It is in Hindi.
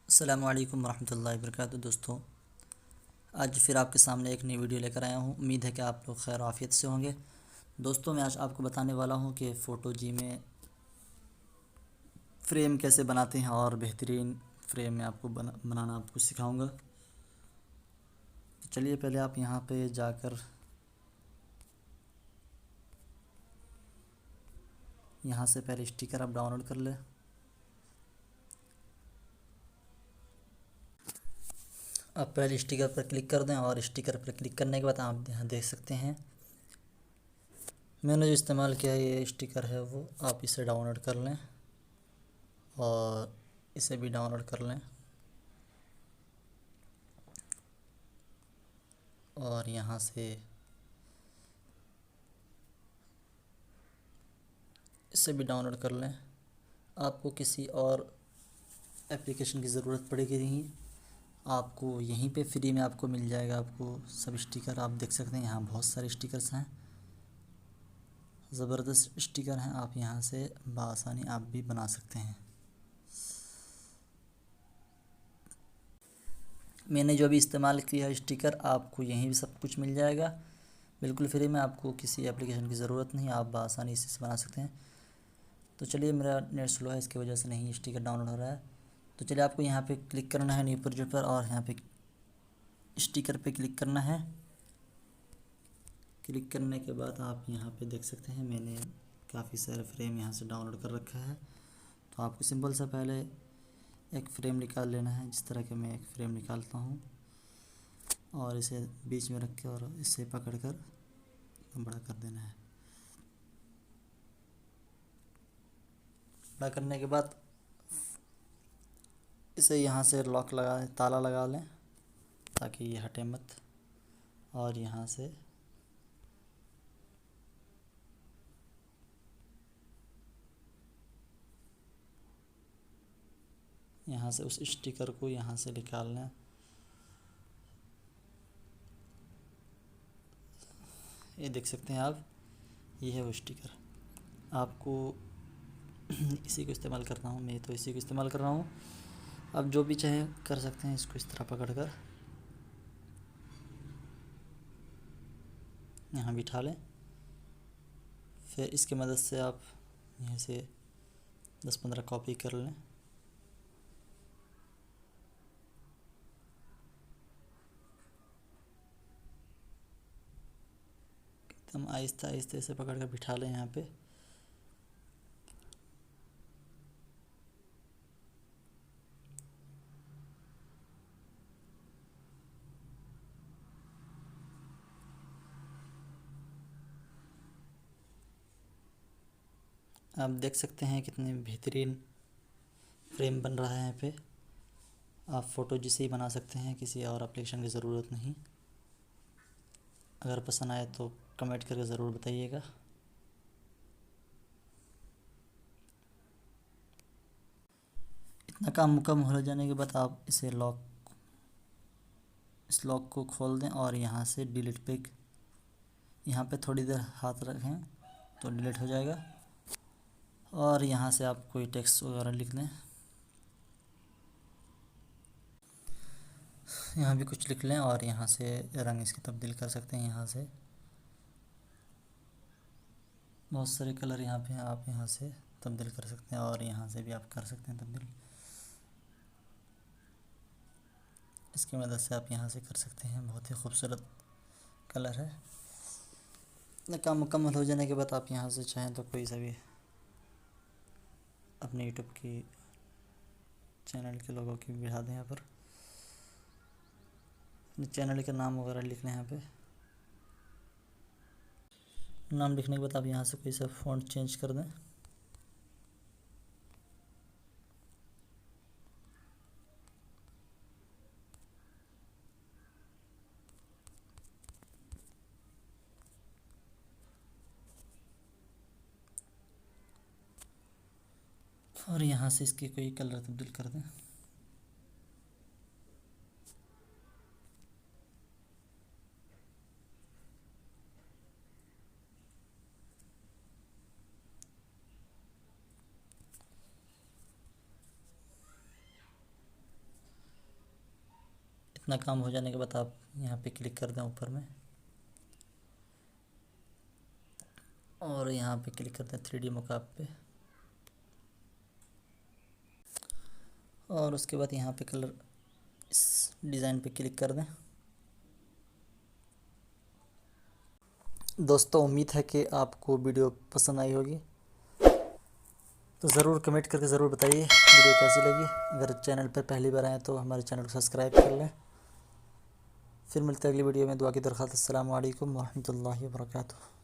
अस्सलामुअलैकुम रहमतुल्लाहि वबरकातुहू। दोस्तों, आज फिर आपके सामने एक नई वीडियो लेकर आया हूँ। उम्मीद है कि आप लोग खैर आफियत से होंगे। दोस्तों, मैं आज आपको बताने वाला हूँ कि फ़ोटो जी में फ़्रेम कैसे बनाते हैं और बेहतरीन फ़्रेम में आपको बनाना आपको सिखाऊंगा। तो चलिए, पहले आप यहाँ पे जाकर यहाँ से पहले स्टिकर आप डाउनलोड कर लें। आप पहले स्टिकर पर क्लिक कर दें और स्टिकर पर क्लिक करने के बाद आप यहाँ देख सकते हैं मैंने जो इस्तेमाल किया है ये स्टिकर है, वो आप इसे डाउनलोड कर लें और इसे भी डाउनलोड कर लें और यहाँ से इसे भी डाउनलोड कर लें। आपको किसी और एप्लीकेशन की ज़रूरत पड़ेगी नहीं, आपको यहीं पे फ्री में आपको मिल जाएगा। आपको सब स्टिकर आप देख सकते हैं, यहाँ बहुत सारे स्टिकर्स हैं, ज़बरदस्त स्टिकर हैं। आप यहाँ से बआसानी आप भी बना सकते हैं। मैंने जो भी इस्तेमाल किया है स्टिकर, आपको यहीं भी सब कुछ मिल जाएगा बिल्कुल फ्री में। आपको किसी एप्लीकेशन की ज़रूरत नहीं, आप बआसानी इसी से बना सकते हैं। तो चलिए, मेरा नेट स्लो है, इसकी वजह से नहीं स्टिकर डाउनलोड हो रहा है। तो चलिए, आपको यहाँ पे क्लिक करना है न्यू प्रोजेक्ट पर और यहाँ पे स्टिकर पे क्लिक करना है। क्लिक करने के बाद आप यहाँ पे देख सकते हैं मैंने काफ़ी सारे फ्रेम यहाँ से डाउनलोड कर रखा है। तो आपको सिंपल सा पहले एक फ़्रेम निकाल लेना है, जिस तरह के मैं एक फ़्रेम निकालता हूँ, और इसे बीच में रख के और इसे पकड़ कर बड़ा कर देना है। बड़ा करने के बाद इसे यहाँ से लॉक लगा ताला लगा लें ताकि ये हटे मत, और यहाँ से उस स्टिकर को यहाँ से निकाल लें। ये देख सकते हैं आप, ये है वो स्टिकर। आपको इसी को इस्तेमाल करना हूँ, मैं तो इसी को इस्तेमाल कर रहा हूँ। आप जो भी चाहे कर सकते हैं, इसको इस तरह पकड़ कर यहाँ बिठा लें। फिर इसकी मदद से आप यहाँ से 10-15 कॉपी कर लें। एकदम आहिस्ता आहिस्ता से पकड़ कर बिठा लें यहाँ पे। आप देख सकते हैं कितने बेहतरीन फ्रेम बन रहा है यहाँ पे। आप फ़ोटो जिसे ही बना सकते हैं, किसी और एप्लीकेशन की ज़रूरत नहीं। अगर पसंद आए तो कमेंट करके ज़रूर बताइएगा। इतना काम मुकम्मल हो जाने के बाद आप इस लॉक को खोल दें और यहाँ से डिलीट पे यहाँ पे थोड़ी देर हाथ रखें तो डिलीट हो जाएगा। और यहाँ से आप कोई टेक्स्ट वगैरह लिख लें, यहाँ भी कुछ लिख लें और यहाँ से रंग इसकी तब्दील कर सकते हैं। यहाँ से बहुत सारे कलर यहाँ पे हैं, आप यहाँ से तब्दील कर सकते हैं और यहाँ से भी आप कर सकते हैं तब्दील। इसकी मदद से आप यहाँ से कर सकते हैं। बहुत ही खूबसूरत कलर है। इतना काम मुकम्मल हो जाने के बाद आप यहाँ से चाहें तो कोई सा भी अपने यूट्यूब की चैनल के लोगों की बिठा दें। यहाँ पर अपने चैनल का नाम वगैरह लिख लें। यहाँ पे नाम लिखने के बाद आप यहाँ से कोई सा फ़ॉन्ट चेंज कर दें। और यहाँ से इसके कोई कलर तब्दील कर दें। इतना काम हो जाने के बाद आप यहाँ पे क्लिक कर दें ऊपर में और यहाँ पे क्लिक करते हैं 3D मोकअप पे और उसके बाद यहाँ पे कलर इस डिज़ाइन पे क्लिक कर दें। दोस्तों उम्मीद है कि आपको वीडियो पसंद आई होगी, तो ज़रूर कमेंट करके ज़रूर बताइए वीडियो कैसी लगी। अगर चैनल पर पहली बार आए तो हमारे चैनल को सब्सक्राइब कर लें। फिर मिलते हैं अगली वीडियो में। दुआ की दरख्वास्त। अस्सलामु अलैकुम व रहमतुल्लाहि व बरकातुहू।